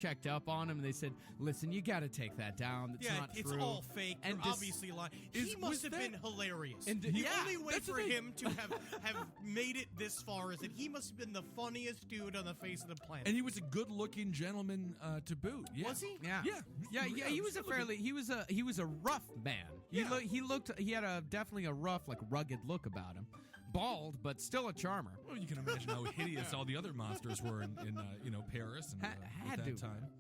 checked up on him, and they said, "Listen, you got to take that down. That's not true. It's all fake. And You're obviously lying." He must have been hilarious. And the only way for him to have made it this far is that he must have been the funniest dude on the face of the planet. And he was a good-looking gentleman to boot. Yeah. Was he? Yeah. He was he was a rough man. He had definitely a rough, like rugged look about him. Bald, but still a charmer. Well, you can imagine how hideous all the other monsters were in Paris and at that time.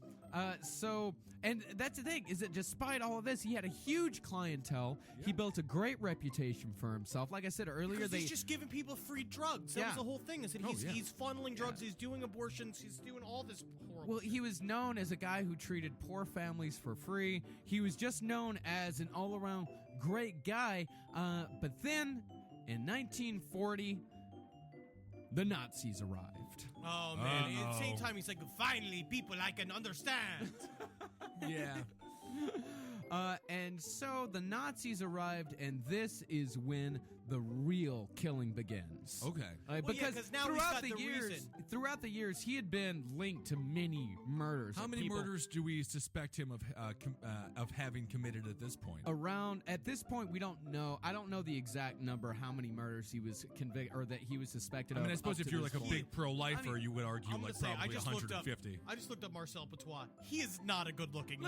And that's the thing, is that despite all of this, he had a huge clientele. Yeah. He built a great reputation for himself. Like I said earlier, he's just giving people free drugs. That was the whole thing. Is that he's funneling drugs. He's doing abortions. He's doing all this horrible. Well, he was known as a guy who treated poor families for free. He was just known as an all-around great guy. But then, in 1940, the Nazis arrived. Oh, man. At the same time, he's like, finally, people I can understand. Yeah. And so the Nazis arrived, and this is when the real killing begins. Okay. Because now throughout the years, he had been linked to many murders. How many murders do we suspect him of having committed at this point? At this point, we don't know. I don't know the exact number, how many murders he was convicted or that he was suspected of. I suppose if you're like a big pro-lifer, you would argue probably 150. I just looked up Marcel Patois. He is not a good-looking